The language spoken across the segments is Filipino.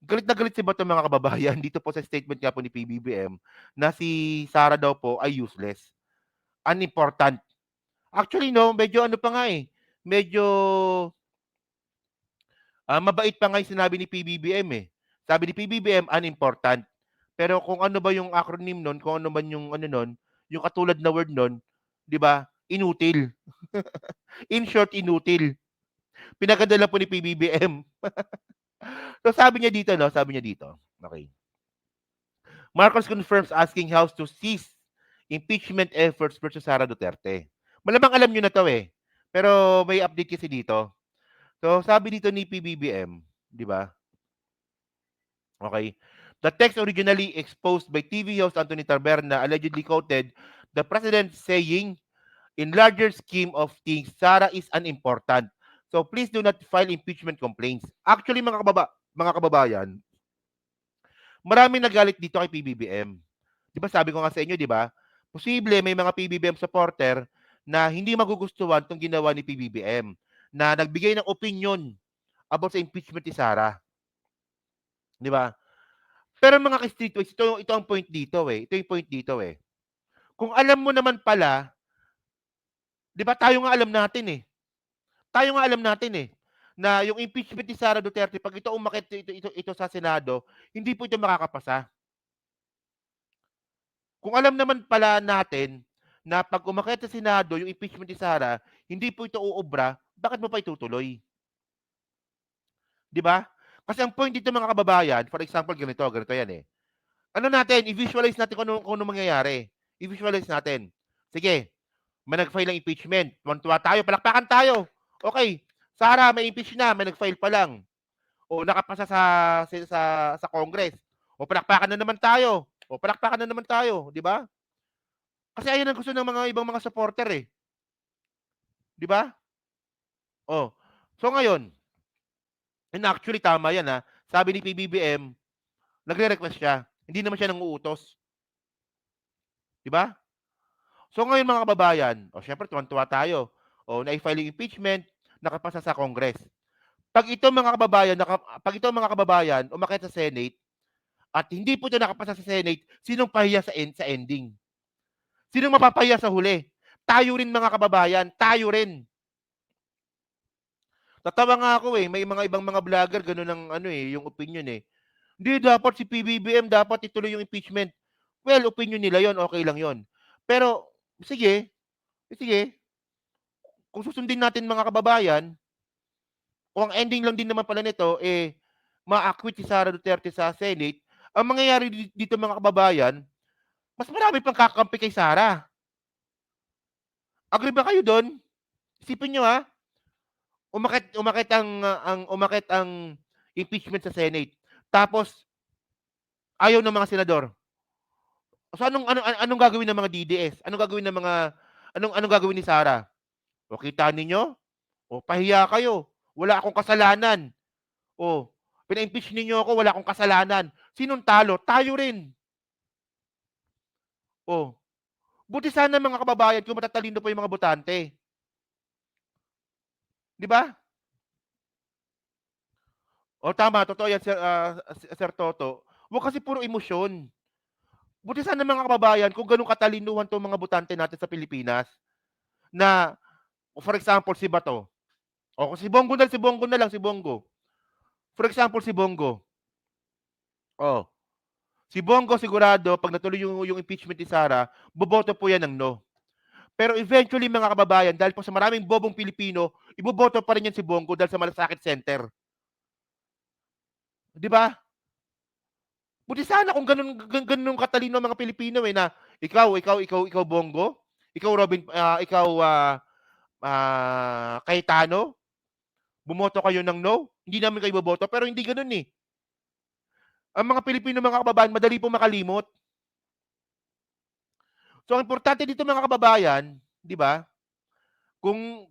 galit na galit si Bato mga kababayan dito po sa statement nga po ni PBBM na si Sara daw po ay useless, unimportant. Actually, no, medyo ano pa nga eh, medyo mabait pa nga yung sinabi ni PBBM eh. Sabi ni PBBM, unimportant. Pero kung ano ba yung acronym nun, kung ano man yung ano nun, yung katulad na word nun, di ba? Inutil. In short, inutil. Pinaganda lang po ni PBBM. So sabi niya dito, no? Sabi niya dito. Okay. Marcos confirms asking House to cease impeachment efforts versus Sara Duterte. Malamang alam niyo na to eh. Pero may update kasi dito. So sabi dito ni PBBM, di ba? Okay. The text originally exposed by TV host Anthony Taberna allegedly quoted the president saying, in larger scheme of things, Sara is unimportant. So please do not file impeachment complaints. Actually, mga kababayan, maraming nagalit dito kay PBBM. Di ba sabi ko nga sa inyo, di ba? Posible may mga PBBM supporter na hindi magugustuhan itong ginawa ni PBBM na nagbigay ng opinion about sa impeachment ni Sara. Di ba? Pero mga ka-streetwise, ito ang point dito eh. Ito yung point dito eh. Kung alam mo naman pala, di ba tayo nga alam natin eh. Tayo nga alam natin eh na yung impeachment ni Sara Duterte, pag ito umakit ito sa Senado, hindi po ito makakapasa. Kung alam naman pala natin na pag umakit sa Senado yung impeachment ni Sara, hindi po ito uubra, bakit mo pa itutuloy? Di ba? Kasi ang point dito mga kababayan, for example, ganito yan eh. Ano natin, i-visualize natin kung ano mangyayari. I-visualize natin. Sige, may nag-file ng impeachment. Tuwan-tuwa tayo, palakpakan tayo. Okay, Sara, may impeach na, may nag-file pa lang. O nakapasa sa Congress. O palakpakan na naman tayo. O palakpakan na naman tayo, di ba? Kasi ayun ang gusto ng mga ibang mga supporter eh. Di ba? Oh. So ngayon, and actually tama yan ha. Sabi ni PBBM, nagre-request siya. Hindi naman siya nanguutos. Di ba? So ngayon mga kababayan, syempre tuwan-tuwa tayo. Na-file yung impeachment, nakapasa sa Congress. Pag ito mga kababayan umakyat sa Senate at hindi po ito nakapasa sa Senate, sinong pahiya sa ending? Sinong mapapahiya sa huli? Tayo rin mga kababayan, tayo rin. Tatawa nga ako eh, may mga ibang mga vlogger ganun ang ano eh, yung opinion eh. Hindi dapat si PBBM dapat ituloy yung impeachment. Well, opinion nila 'yon, okay lang 'yon. Pero sige, sige. Kung susundin natin mga kababayan, kung ang ending lang din naman pala nito eh ma-acquit si Sara Duterte sa Senate, ang mangyayari dito mga kababayan, mas marami pang kakampi kay Sara. Agree ba kayo doon? Isipin niyo ha, umakit ang impeachment sa Senate. Tapos ayaw ng mga senador. So anong gagawin ng mga DDS? Anong gagawin ni Sara? O kita ninyo? O pahiya kayo. Wala akong kasalanan. O pina-impeach ninyo ako, wala akong kasalanan. Sinong talo? Tayo rin. O buti sana mga kababayan kung matatalino pa yung mga botante. Di ba? O tama, totoo yan, Sir Toto. Huwag kasi puro emosyon. Buti sana mga kababayan kung ganun katalinuhan tong mga botante natin sa Pilipinas na, for example, si Bato. O si Bongo na lang, si Bongo. For example, si Bongo. O, si Bongo sigurado, pag natuloy yung impeachment ni Sara, boboto po yan ng no. Pero eventually, mga kababayan, dahil po sa maraming bobong Pilipino, iboboto pa rin yan si Bongo dahil sa Malasakit Center. Di ba? Buti sana kung ganun katalino ang mga Pilipino eh na ikaw Bongo, ikaw Robin, Cayetano, bumoto kayo ng no, hindi namin kayo boboto, pero hindi ganoon eh. Ang mga Pilipino mga kababayan, madali po makalimot. So ang importante dito mga kababayan, di ba? Kung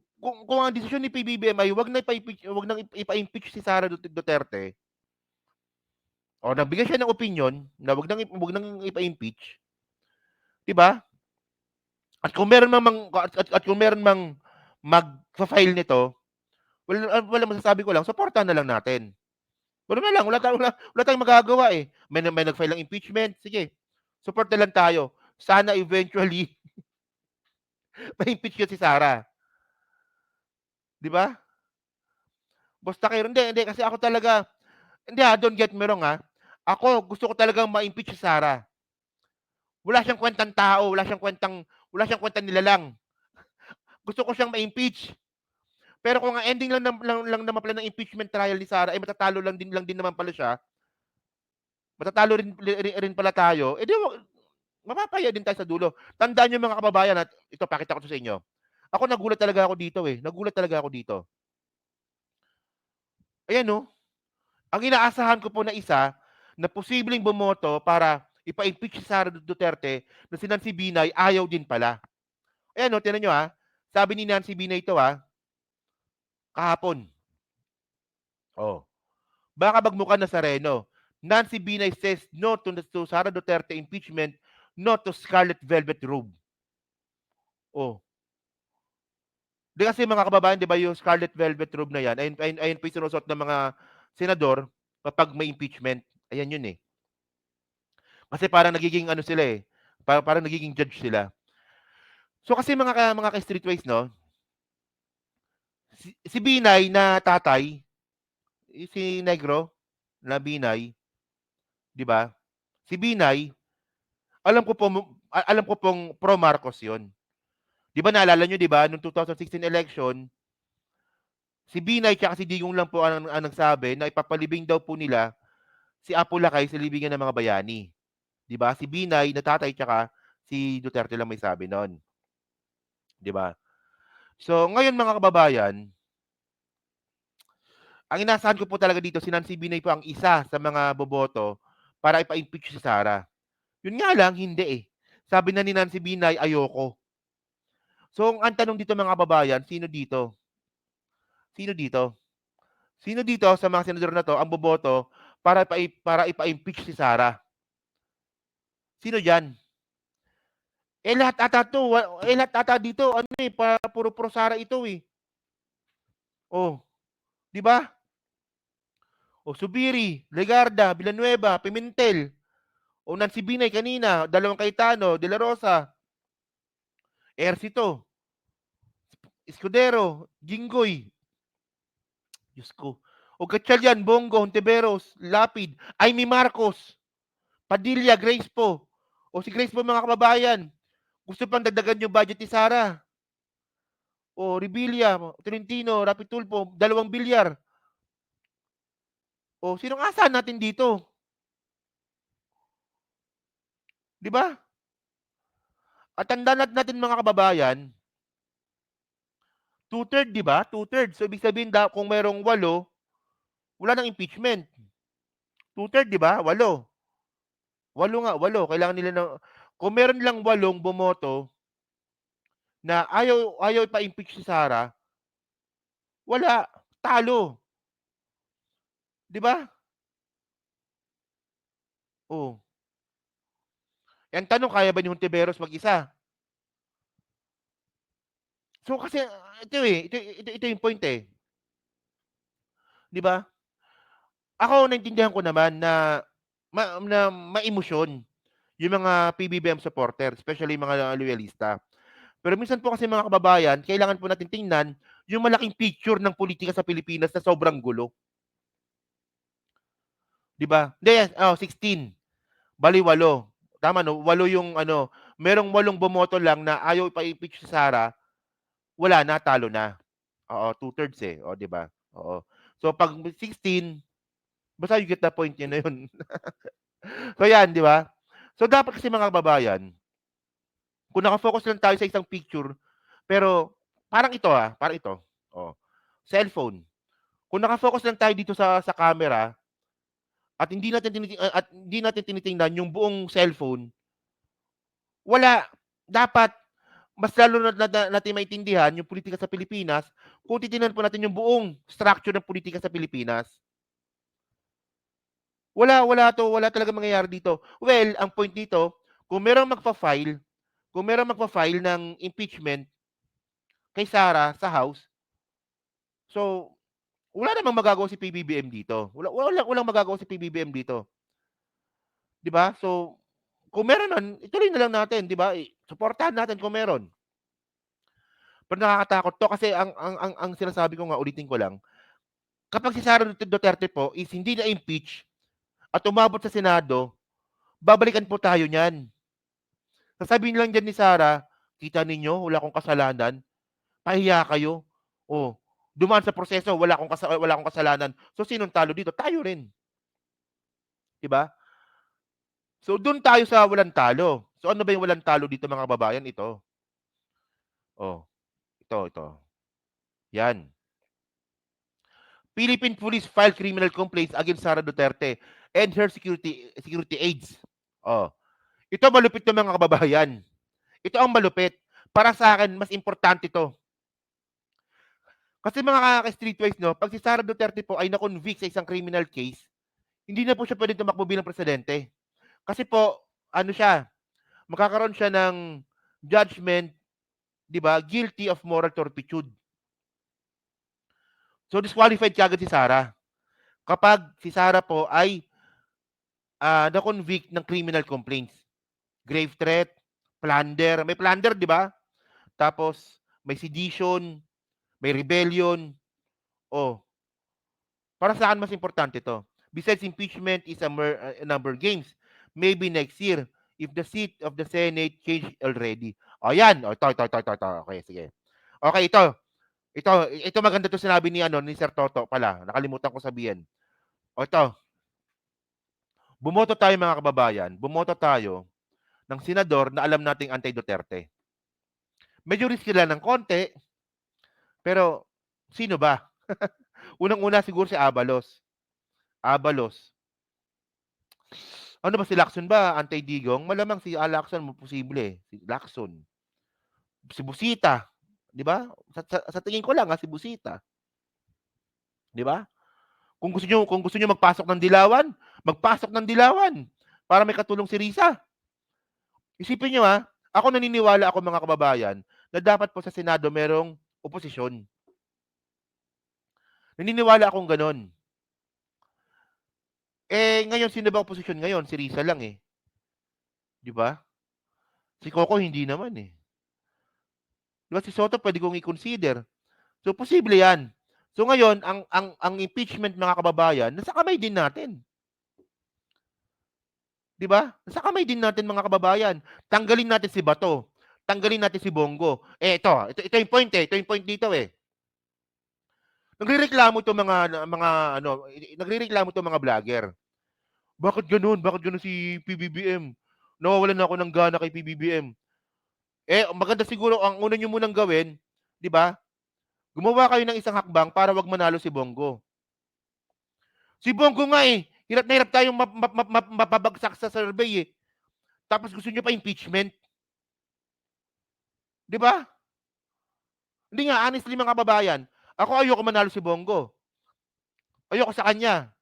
ang desisyon ni PBBM ay wag na ipa-impeach si Sara Duterte, o nagbigay siya ng opinion na wag nang ipa-impeach, 'di ba? At kung meron mang mag-file nito, wala masasabi ko lang, suportahan na lang natin. Gano'n na lang, wala tayong magagawa, eh. May nag-file ng impeachment, sige, support na lang tayo. Sana eventually ma-impeach ko si Sara, 'di ba? Basta kayo hindi kasi ako talaga hindi, don't get me wrong, Ako gusto ko talagang ma-impeach si Sara. Wala siyang kuwentang tao, wala siyang kuwentang nilalang. Gusto ko siyang ma-impeach. Pero kung ang ending lang naman pala ng impeachment trial ni Sara ay matatalo lang din naman pala siya, matatalo rin pala tayo, eh di mapapahiya din tayo sa dulo. Tandaan niyo mga kababayan at ito pakita ko 'to sa inyo. Ako nagulat talaga ako dito, eh. Nagulat talaga ako dito. Ayan, oh, ang inaasahan ko po na isa na posibleng bumoto para ipa-impeach si Sara Duterte na si Nancy Binay ayaw din pala. Ayan, oh, tingnan niyo, Sabi ni Nancy Binay 'to, kahapon. Oh, baka magmukha Nazareno. Nancy Binay says no to Sara Duterte impeachment, no to Scarlet Velvet Robe. Oh, di kasi mga kababayan, 'di ba yung Scarlet Velvet Robe na 'yan, ayun po yung sinusuot ng mga senador kapag may impeachment. Ayan yun, eh. Kasi parang nagiging ano sila, eh, parang nagiging judge sila. So kasi mga ka-streetwise 'no, si Binay na tatay, si Negro na Binay, 'di ba? Si Binay, alam ko pong pro Marcos 'yon. 'Di ba naalala niyo 'di ba nung 2016 election, si Binay tsaka si Digong lang po ang nagsabi na ipapalibing daw po nila si Apo Lakay sa libingan ng mga bayani. 'Di ba? Si Binay na tatay tsaka si Duterte lang may sabi nun, 'di ba? So ngayon mga kababayan, ang inaasahan ko po talaga dito si Nancy Binay po ang isa sa mga boboto para ipa-impeach si Sara. Yun nga lang hindi, eh. Sabi na ni Nancy Binay, ayoko. So ang tanong dito mga kababayan, sino dito? Sino dito? Sino dito sa mga senador na 'to ang boboto para ipa-impeach si Sara? Sino diyan? Lahat ata dito ano, eh, puro pro Sara ito, eh. Oh, 'di ba? Oh, Zubiri, Legarda, Villanueva, Pimentel, o Nancy Binay kanina, dalawang Cayetano, De La Rosa, Ercito, Escudero, Jinggoy, Diyos ko. O Gatchalian, Bongo, Hontiveros, Lapid, Amy Marcos, Padilla, Grace po. O si Grace po mga kababayan, gusto pang dagdagan yung budget ni Sara. O Revilla, Tolentino, Rapi Tulfo, 2 bilyar. O sinong asahan natin dito? 'Di ba? At tandaan natin mga kababayan, two-third, 'di ba? Two-third. So ibig sabihin kung mayroong 8, wala nang impeachment. Two-third, 'di ba? 8. 8 nga, 8. Kailangan nila ng kung meron lang 8 bumoto na ayaw ipa-impeach si Sara, wala, talo, 'di ba? Oh. Ang tanong, kaya ba ni Hontiveros mag-isa? So kasi ito yung point, eh, 'di ba? Ako naintindihan ko naman na maemosyon yung mga PBBM supporter, especially yung mga loyalista. Pero minsan po kasi mga kababayan, kailangan po natin tingnan yung malaking picture ng politika sa Pilipinas na sobrang gulo, 'di ba? Hindi, 16, bale 8. Tama 'no, 8 yung ano, merong 8 bumoto lang na ayaw ipa-impeach si Sara, wala na, talo na. Oo, two-thirds, eh, oh, 'di ba? Oo. So 'pag 16, basta you get the point, yun na yun. So 'yan, 'di ba? So dapat kasi mga kababayan, kung naka-focus lang tayo sa isang picture, pero parang ito, oh, cellphone. Kung naka-focus lang tayo dito sa camera at hindi natin tinitingnan yung buong cellphone, wala. Dapat mas lalo natin maintindihan yung pulitika sa Pilipinas kung titingnan po natin yung buong structure ng pulitika sa Pilipinas. Wala talagang mangyayari dito. Well, ang point dito, kung merong magfa-file ng impeachment kay Sara sa House, so wala namang magagawa si PBBM dito. Walang magagawa si PBBM dito. 'Di ba? So, kung meron man, ituloy na lang natin, 'di ba? Suportahan natin kung meron. Pero nakakatakot 'to kasi ang sinasabi ko nga, ulitin ko lang, kapag si Sara Duterte po is hindi na-impeach at umabot sa Senado, babalikan po tayo niyan. Sasabihin lang diyan ni Sara, "Kita ninyo, wala akong kasalanan, pahiya kayo. Oh, dumaan sa proseso, wala akong kasalanan. So sinong talo dito? Tayo rin." 'Di ba? So doon tayo sa walang talo. So ano ba yung walang talo dito mga kababayan? Ito. Oh, ito. Yan. Philippine police file criminal complaints against Sara Duterte and her security aides. Oh. Ito malupit 'to mga kababayan. Ito ang malupit. Para sa akin, mas importante 'to. Kasi mga kaka-streetwise, no, pag si Sara Duterte po ay na-convict sa isang criminal case, hindi na po siya pwedeng tumakbo bilang presidente. Kasi po, ano siya, magkakaroon siya ng judgment, 'di ba, guilty of moral turpitude. So disqualified kaagad si Sara. Kapag si Sara po ay na-convict ng criminal complaints. Grave threat, plunder, may plunder, 'di ba? Tapos may sedition, may rebellion. Oh, para sa akin mas importante 'to. Besides impeachment is a number of games. Maybe next year if the seat of the Senate change already. O yan, o ito. Okay, sige. Okay, ito maganda 'to sinabi ni Sir Toto pala. Nakalimutan ko sabihin. O ito, bumoto tayo mga kababayan. Bumoto tayo ng senador na alam nating anti-Duterte. Medyo risky lang ng konti, pero sino ba? Unang-una siguro si Abalos. Abalos. Ano ba si Lacson ba? Anti-Digong? Malamang si Lacson mo posible. Si Lacson. Si Busita. Di ba? Sa tingin ko lang, si Busita. Di ba? Kung gusto niyo magpasok ng Dilawan, magpasok ng Dilawan para may katulong si Risa. Isipin niyo ako naniniwala ako mga kababayan na dapat po sa Senado merong oposisyon. Naniniwala akong ganon. Ngayon, sino ba oposisyon ngayon? Si Risa lang eh. Di ba? Si Coco hindi naman eh. Di ba si Soto pwede kong i-consider. So, posible yan. So, ngayon, ang impeachment mga kababayan, nasa kamay din natin. Di ba? Nasa kamay din natin mga kababayan. Tanggalin natin si Bato. Tanggalin natin si Bongo. Ito yung point eh. Ito yung point dito eh. Nagrereklamo to nagrereklamo to mga vlogger. Bakit ganoon? Bakit ganoon si PBBM? Nawawalan na ako ng gana kay PBBM. Maganda siguro ang una niyo munang gawin, 'di ba? Gumawa kayo ng isang hakbang para wag manalo si Bongo. Si Bongo nga hirap na hirap tayong mapabagsak sa survey eh. Tapos gusto niyo pa impeachment. 'Di ba? Hindi nga, honestly mga kababayan, ako ayoko manalo si Bongo. Ayoko sa kanya.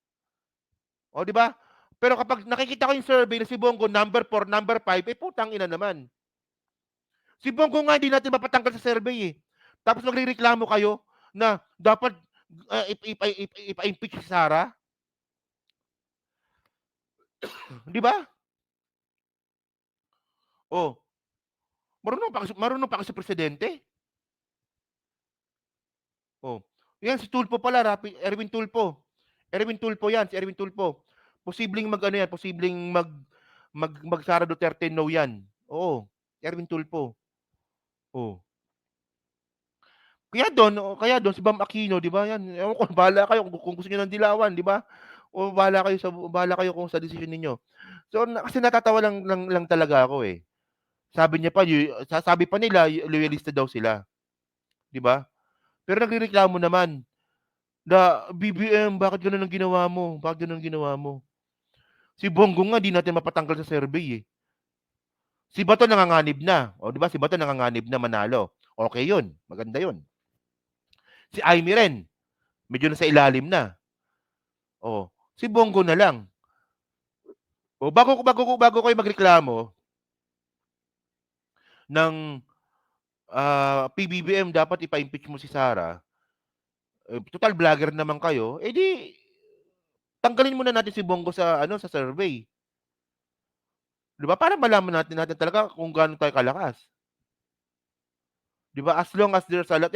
O, di ba? Pero kapag nakikita ko yung survey na si Bongo number 4, number 5, putang ina naman. Si Bongo nga hindi natin mapatanggal sa survey eh. Tapos magrereklamo kayo na dapat ipa-impeach si Sara. Di ba? Oh. Marunong pa kasi presidente. Oh. Yan si Tulfo pala, Erwin Tulfo. Erwin Tulfo yan, si Erwin Tulfo. Posibleng mag Sara Duterte no yan. Oo. Erwin Tulfo. Oh. Kaya doon si Bam Aquino, 'di ba? Yan. Ewan ko, bahala kayo kung gusto niyo ng dilawan, 'di ba? O bahala kayo kung sa desisyon ninyo. So kasi natatawa lang talaga ako eh. Sabi pa nila loyalista daw sila, 'di ba? Pero nagrereklamo naman na BBM, bakit gano'n ang ginawa mo? Bakit gano'n ang ginawa mo? Si Bongo nga di natin mapatanggal sa survey eh. Si Bato nanganganib na. O 'di ba? Si Bato nanganganib na manalo. Okay 'yun. Maganda 'yun. Si Amy rin, medyo nasa ilalim na. Oh, si Bongo na lang. O bago kayo magreklamo ng PBBM dapat ipa-impeach mo si Sara. Total vlogger naman kayo, eh di tanggalin muna natin si Bongo sa ano sa survey. 'Di ba? Para malaman natin talaga kung gaano tayo kalakas. 'Di ba? As long as there's a lot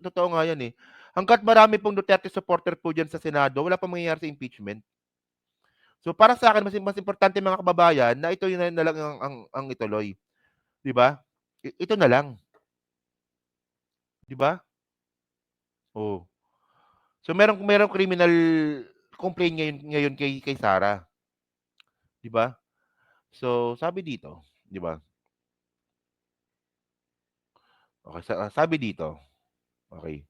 totoo nga 'yan eh. Hangga't marami pong Duterte supporter po diyan sa Senado, wala pang mangyayari sa impeachment. So para sa akin mas importante mga kababayan na ito yun na lang ang ituloy, 'di ba? Ito na lang, 'di ba? Oh. So merong criminal complaint ngayon kay Sara, 'di ba? So sabi dito, 'di ba? Okay, sabi dito, okay.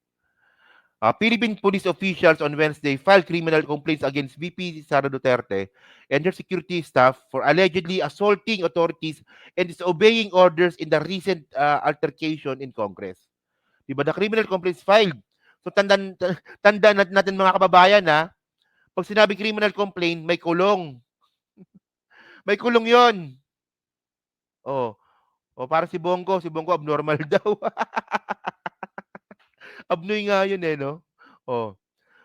Philippine police officials on Wednesday filed criminal complaints against VP Sara Duterte and her security staff for allegedly assaulting authorities and disobeying orders in the recent altercation in Congress. Diba? The criminal complaints filed. So tandaan natin mga kababayan na pag sinabi criminal complaint, may kulong. May kulong 'yon. Oh. O para si Bongo abnormal daw. Abnoy nga 'yun eh, no? Oh.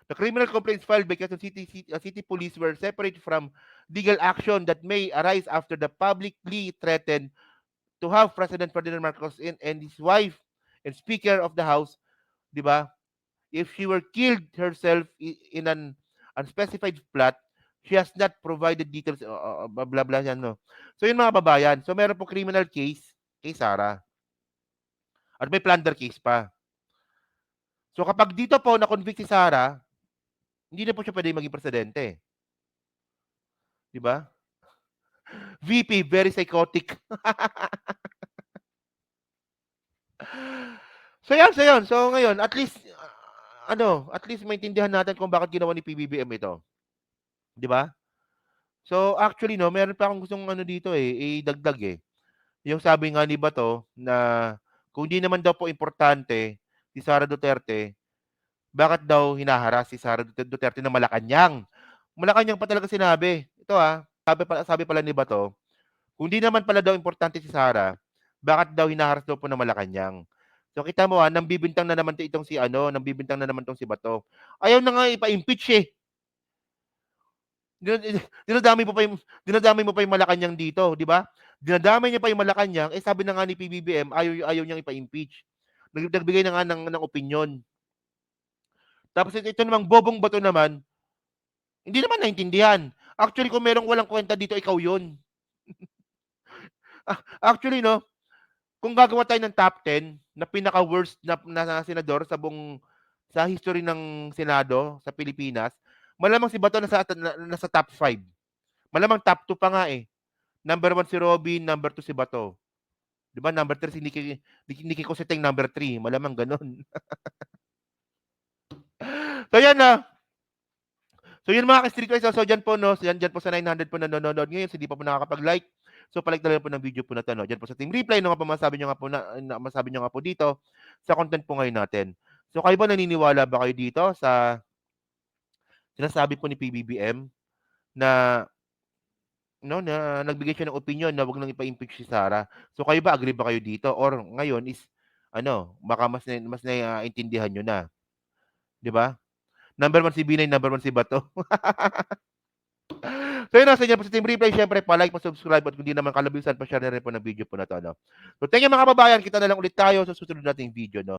The criminal complaints filed by Quezon City Police were separate from legal action that may arise after the publicly threatened to have President Ferdinand Marcos and his wife and Speaker of the House, di ba? If she were killed herself in an unspecified plot, she has not provided details, blah blah blah yan, no? So yun mga babayan, so meron po criminal case kay Sara. At may plunder case pa. So kapag dito po na-convict si Sara, hindi na po siya pwede maging presidente. Di ba? VP, very psychotic. So yan. So ngayon, at least, at least maintindihan natin kung bakit ginawa ni PBBM ito. Di ba? So actually, no, meron pa akong gustong dito idagdag eh. Yung sabi nga ni Bato na kung di naman daw po importante si Sara Duterte, bakit daw hinaharas si Sara Duterte ng Malacanang? Malacanang pa talaga sinabi. Ito sabi pala ni Bato, kung di naman pala daw importante si Sara, bakit daw hinaharas daw po ng Malacanang? So kita mo nambibintang na naman itong nambibintang na naman tong si Bato. Ayaw na nga ipa-impeach eh. Dinadamay mo pa yung Malacanang dito, di ba? Dinadamay niya pa yung Malacanang, sabi na nga ni PBBM, ayaw niyang ipa-impeach. Nagbigay na nga ng opinion. Tapos ito namang bobong Bato naman, hindi naman naintindihan. Actually, kung merong walang kwenta dito, ikaw yun. Actually, no, kung gagawa tayo ng top 10 na pinaka-worst na senador sa history ng Senado sa Pilipinas, malamang si Bato nasa top 5. Malamang top 2 pa nga eh. Number 1 si Robin, number 2 si Bato. 'Di ba? Number 3 si Nikki Cositeng, number 3. Malamang ganun. So yan na. So yun mga ka-streetwise. So dyan po, no, dyan po sa 900 po nanonood ngayon. So hindi pa po nakakapag-like. So palike na lang po ng video po na to, no. Dyan po sa Team Reply, no, nga po masabi nyo nga po dito sa content po ngayon natin. So kayo ba naniniwala ba kayo dito sa sinasabi po ni PBBM na nagbigay siya ng opinion na wag nang ipa-impeach si Sara. So kayo ba, agree ba kayo dito? Or ngayon is baka mas naiintindihan nyo na. 'Di ba? Number 1 si Binay, number 1 si Bato. So yun, sa inyo po sa Team Reply, syempre pa-like, pa-subscribe, at kung di naman kalabisan, pa-share na rin po ng video po na to, no? So thank you mga kababayan, kita na lang ulit tayo sa susunod nating video, no?